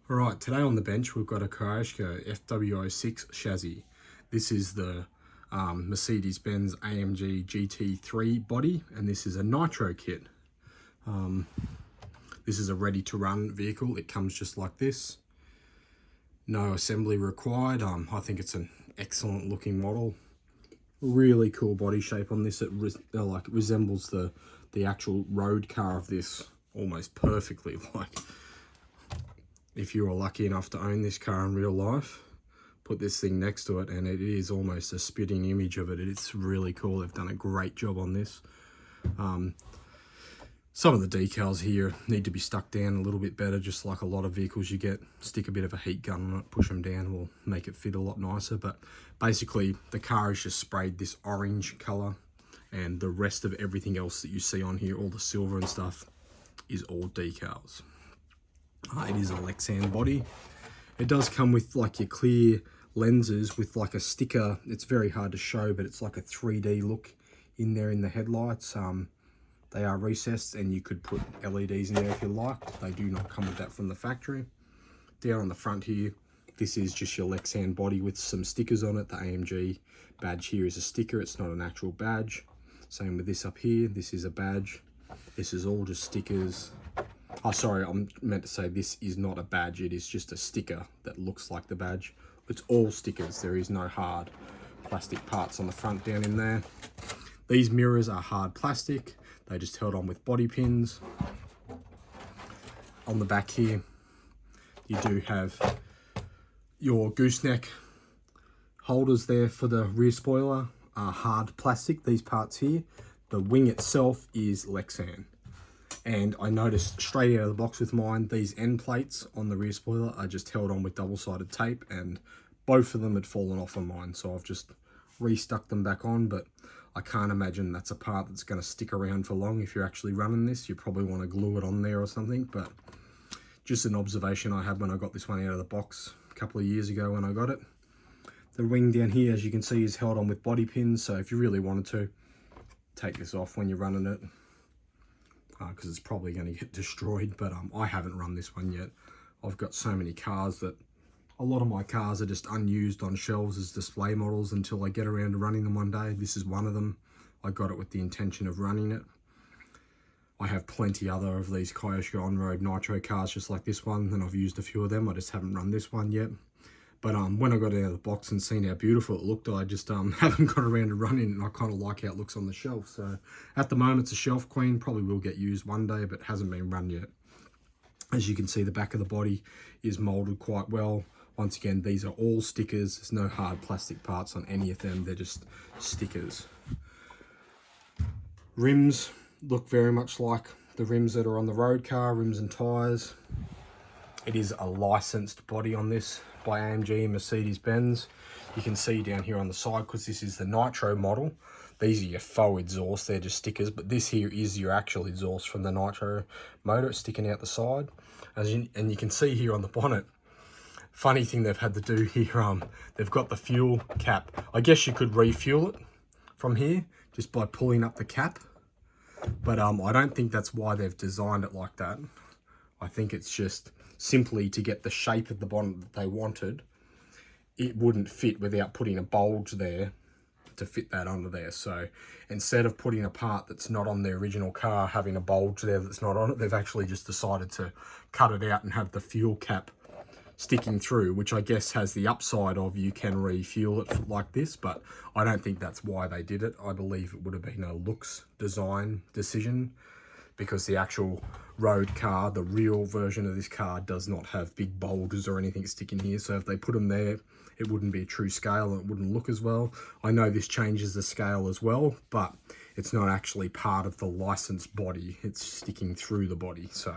Alright, today on the bench we've got a Kyosho Fw06 chassis. This is the Mercedes-Benz AMG GT3 body, and this is a Nitro kit. This is a ready-to-run vehicle. It comes just like this. No assembly required. I think it's an excellent looking model. Really cool body shape on this. It resembles the actual road car of this almost perfectly. If you were lucky enough to own this car in real life, put this thing next to it and it is almost a spitting image of it. It's really cool. They've done a great job on this. Some of the decals here need to be stuck down a little bit better, just like a lot of vehicles you get. Stick a bit of a heat gun on it, push them down, will make it fit a lot nicer. But basically the car is just sprayed this orange color, and the rest of everything else that you see on here, all the silver and stuff, is all decals. It is a Lexan body. It does come with like your clear lenses with like a sticker. It's very hard to show, but it's like a 3D look in there in the headlights. They are recessed and you could put LEDs in there if you liked. They do not come with that from the factory. Down on the front here, this is just your Lexan body with some stickers on it. The AMG badge here is a sticker. It's not an actual badge. Same with this up here. This is a badge. This is all just stickers. Oh, sorry, I'm meant to say this is not a badge. It is just a sticker that looks like the badge. It's all stickers. There is no hard plastic parts on the front down in there. These mirrors are hard plastic. They just held on with body pins. On the back here, you do have your gooseneck holders there for the rear spoiler. Are hard plastic, these parts here. The wing itself is Lexan. And I noticed straight out of the box with mine, these end plates on the rear spoiler are just held on with double-sided tape, and both of them had fallen off on mine. So I've just restuck them back on, but I can't imagine that's a part that's going to stick around for long. If you're actually running this, you probably want to glue it on there or something. But just an observation I had when I got this one out of the box a couple of years ago when I got it. The ring down here, as you can see, is held on with body pins. So if you really wanted to, take this off when you're running it, because it's probably going to get destroyed. But I haven't run this one yet. I've got so many cars that a lot of my cars are just unused on shelves as display models until I get around to running them one day. This is one of them. I got it with the intention of running it. I have plenty other of these Kyosho on-road Nitro cars just like this one, and I've used a few of them. I just haven't run this one yet. But when I got it out of the box and seen how beautiful it looked, I just haven't got around to running it, and I kind of like how it looks on the shelf. So at the moment, it's a shelf queen. Probably will get used one day, but hasn't been run yet. As you can see, the back of the body is molded quite well. Once again, these are all stickers. There's no hard plastic parts on any of them. They're just stickers. Rims look very much like the rims that are on the road car, rims and tyres. It is a licensed body on this by AMG and Mercedes-Benz. You can see down here on the side, because this is the Nitro model. These are your faux exhaust, they're just stickers, but this here is your actual exhaust from the Nitro motor. It's sticking out the side. And you can see here on the bonnet, funny thing they've had to do here, they've got the fuel cap. I guess you could refuel it from here just by pulling up the cap. But I don't think that's why they've designed it like that. I think it's just simply to get the shape of the bonnet that they wanted. It wouldn't fit without putting a bulge there to fit that under there. So instead of putting a part that's not on the original car, having a bulge there that's not on it, they've actually just decided to cut it out and have the fuel cap sticking through, which I guess has the upside of you can refuel it like this, but I don't think that's why they did it. I believe it would have been a looks design decision, because the actual road car, the real version of this car, does not have big bulges or anything sticking here. So if they put them there, it wouldn't be a true scale and it wouldn't look as well. I know this changes the scale as well, but it's not actually part of the licensed body. It's sticking through the body. So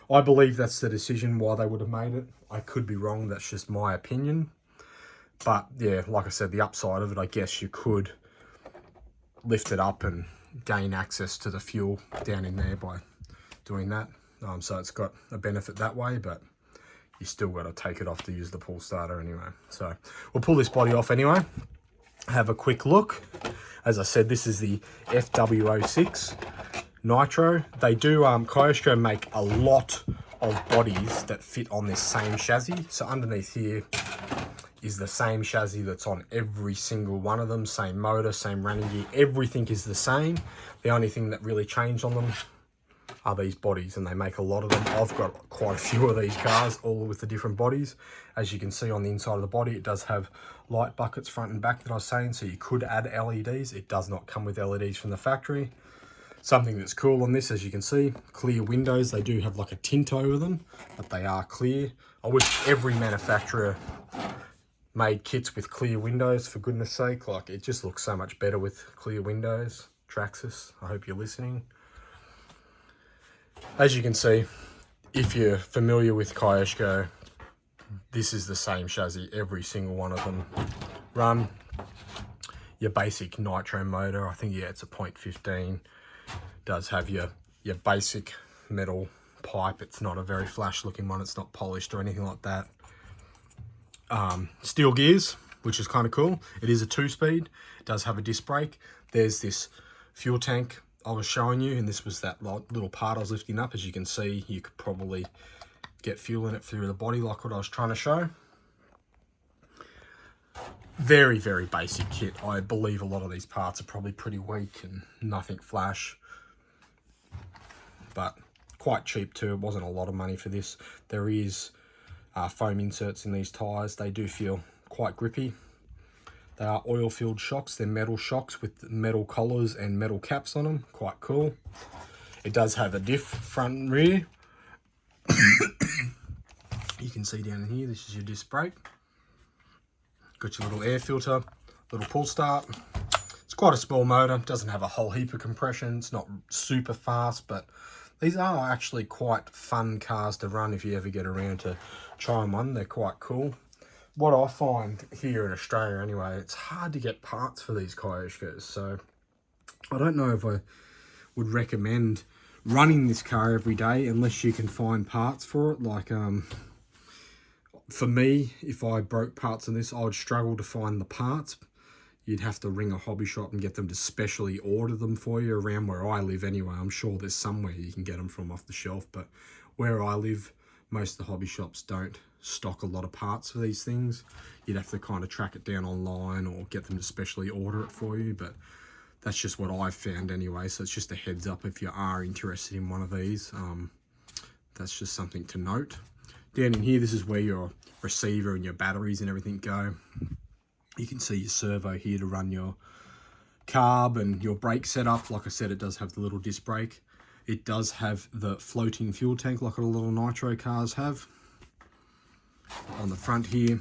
I believe that's the decision why they would have made it. I could be wrong. That's just my opinion. But yeah, like I said, the upside of it, I guess you could lift it up and gain access to the fuel down in there by doing that. So it's got a benefit that way, but you still got to take it off to use the pull starter anyway. So we'll pull this body off anyway, have a quick look. As I said, this is the Fw06 Nitro. They do, Kyosho make a lot of bodies that fit on this same chassis. So underneath here is the same chassis that's on every single one of them. Same motor, same running gear, everything is the same. The only thing that really changed on them are these bodies, and they make a lot of them. I've got quite a few of these cars, all with the different bodies. As you can see on the inside of the body, it does have light buckets front and back that I was saying, so you could add LEDs. It does not come with LEDs from the factory. Something that's cool on this, as you can see, clear windows. They do have like a tint over them, but they are clear. I wish every manufacturer made kits with clear windows, for goodness sake. Like, it just looks so much better with clear windows. Traxxas, I hope you're listening. As you can see, if you're familiar with Kyosho, this is the same chassis, every single one of them run. Your basic Nitro motor, I think, yeah, it's a 0.15. Does have your basic metal pipe. It's not a very flash looking one. It's not polished or anything like that. Steel gears, which is kind of cool. It is a 2-speed. It does have a disc brake. There's this fuel tank I was showing you, and this was that little part I was lifting up. As you can see, you could probably get fuel in it through the body, like what I was trying to show. Very, very basic kit. I believe a lot of these parts are probably pretty weak and nothing flash, but quite cheap too. It wasn't a lot of money for this. There is foam inserts in these tires. They do feel quite grippy. They are oil-filled shocks. They're metal shocks with metal collars and metal caps on them. Quite cool. It does have a diff front and rear. You can see down in here, this is your disc brake. Got your little air filter, little pull start. It's quite a small motor. Doesn't have a whole heap of compression. It's not super fast, but these are actually quite fun cars to run if you ever get around to trying one. They're quite cool. What I find here in Australia anyway, it's hard to get parts for these Kyoshos, so I don't know if I would recommend running this car every day unless you can find parts for it. Like, for me, if I broke parts on this, I would struggle to find the parts. You'd have to ring a hobby shop and get them to specially order them for you around where I live anyway. I'm sure there's somewhere you can get them from off the shelf, but where I live, most of the hobby shops don't stock a lot of parts for these things. You'd have to kind of track it down online or get them to specially order it for you, but that's just what I've found anyway. So it's just a heads up if you are interested in one of these. That's just something to note. Down in here, this is where your receiver and your batteries and everything go. You can see your servo here to run your carb and your brake setup. Like I said, it does have the little disc brake. It does have the floating fuel tank like a little Nitro cars have. On the front here,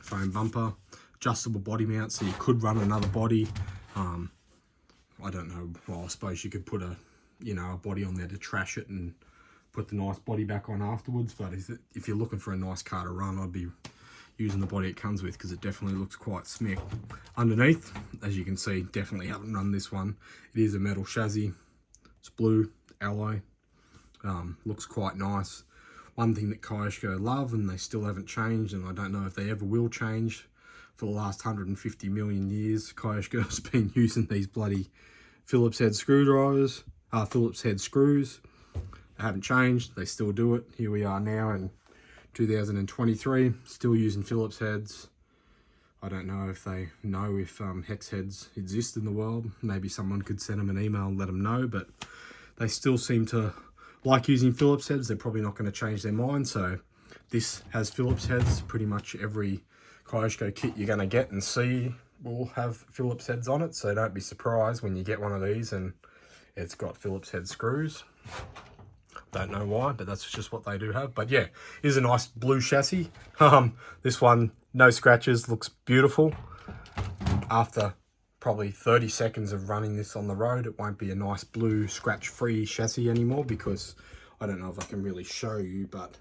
foam bumper, adjustable body mount, so you could run another body. I don't know, well, I suppose you could put a body on there to trash it and put the nice body back on afterwards, but if you're looking for a nice car to run, I'd be using the body it comes with, because it definitely looks quite smick. Underneath, as you can see, definitely haven't run this one. It is a metal chassis. It's blue alloy. Looks quite nice. One thing that Kyosho love, and they still haven't changed, and I don't know if they ever will change, for the last 150 million years, Kyosho's been using these bloody Phillips head screwdrivers, Phillips head screws. They haven't changed. They still do it. Here we are now in 2023, still using Phillips heads. I don't know if they know if hex heads exist in the world. Maybe someone could send them an email and let them know, but they still seem to like using Phillips heads. They're probably not going to change their mind. So this has Phillips heads. Pretty much every Kyosho kit you're going to get and see will have Phillips heads on it. So don't be surprised when you get one of these and it's got Phillips head screws. Don't know why, but that's just what they do have. But yeah, here's a nice blue chassis. This one, no scratches, looks beautiful. After probably 30 seconds of running this on the road, it won't be a nice blue scratch-free chassis anymore, because I don't know if I can really show you, but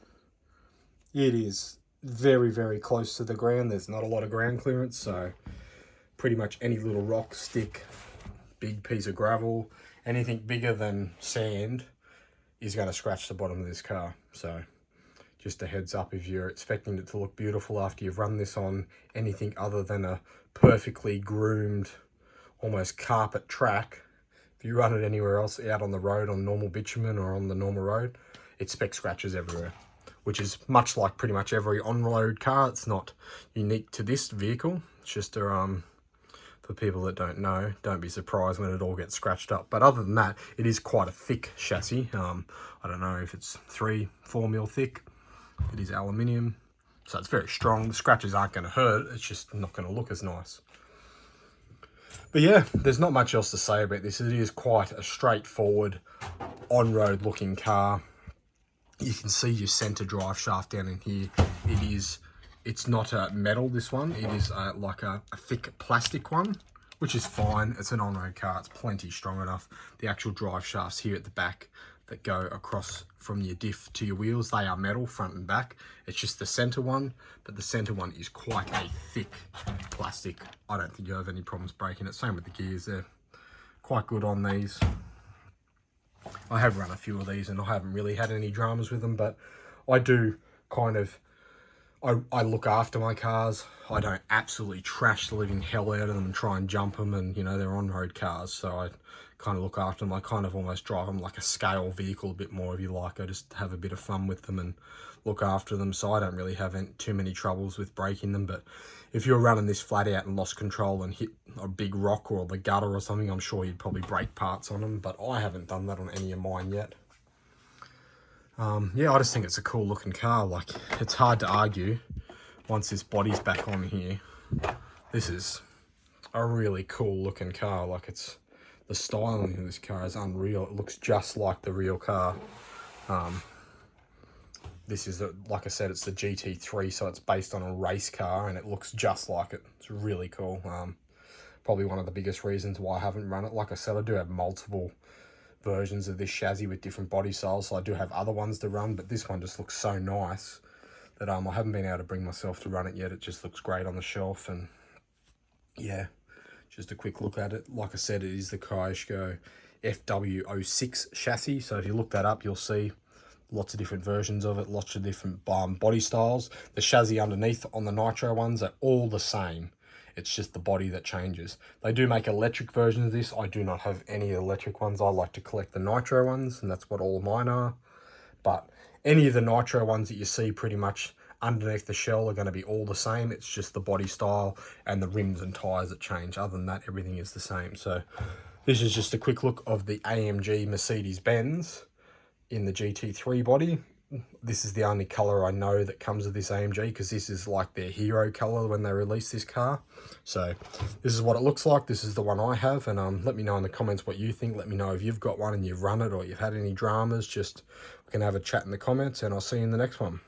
it is very, very close to the ground. There's not a lot of ground clearance, so pretty much any little rock, stick, big piece of gravel, anything bigger than sand is going to scratch the bottom of this car. So just a heads up, if you're expecting it to look beautiful after you've run this on anything other than a perfectly groomed, almost carpet track, if you run it anywhere else out on the road on normal bitumen or on the normal road, it's spec scratches everywhere, which is much like pretty much every on-road car. It's not unique to this vehicle. It's just a, for people that don't know, don't be surprised when it all gets scratched up. But other than that, it is quite a thick chassis. I don't know if it's 3-4 mil thick. It is aluminium, so it's very strong. The scratches aren't going to hurt. It's just not going to look as nice. But yeah, there's not much else to say about this. It is quite a straightforward on-road looking car. You can see your center drive shaft down in here. It's not a metal, this one. It is like a thick plastic one, which is fine. It's an on-road car. It's plenty strong enough. The actual drive shafts here at the back that go across from your diff to your wheels, they are metal front and back. It's just the center one, but the center one is quite a thick plastic. I don't think you have any problems breaking it. Same with the gears. They're quite good on these. I have run a few of these and I haven't really had any dramas with them, but I do kind of, I look after my cars. I don't absolutely trash the living hell out of them and try and jump them, and you know, they're on-road cars, so I kind of look after them. I kind of almost drive them like a scale vehicle a bit more, if you like. I just have a bit of fun with them and look after them, so I don't really have too many troubles with breaking them. But if you're running this flat out and lost control and hit a big rock or the gutter or something, I'm sure you'd probably break parts on them, but I haven't done that on any of mine yet. Yeah, I just think it's a cool looking car. Like, it's hard to argue once this body's back on here. This is a really cool looking car. Like, it's, the styling of this car is unreal. It looks just like the real car. This is, like I said, it's the GT3, so it's based on a race car and it looks just like it. It's really cool. Probably one of the biggest reasons why I haven't run it. Like I said, I do have multiple versions of this chassis with different body styles, so I do have other ones to run, but this one just looks so nice that I haven't been able to bring myself to run it yet. It just looks great on the shelf. And yeah, just a quick look at it. Like I said, it is the Kyosho Fw06 chassis, so if you look that up, you'll see lots of different versions of it, lots of different body styles. The chassis underneath on the Nitro ones are all the same. It's just the body that changes. They do make electric versions of this. I do not have any electric ones. I like to collect the Nitro ones, and that's what all of mine are. But any of the Nitro ones that you see pretty much underneath the shell are going to be all the same. It's just the body style and the rims and tyres that change. Other than that, everything is the same. So this is just a quick look of the AMG Mercedes-Benz in the GT3 body. This is the only colour I know that comes with this AMG, because this is like their hero colour when they release this car. So this is what it looks like. This is the one I have, and let me know in the comments what you think. Let me know if you've got one and you've run it or you've had any dramas. Just, we can have a chat in the comments, and I'll see you in the next one.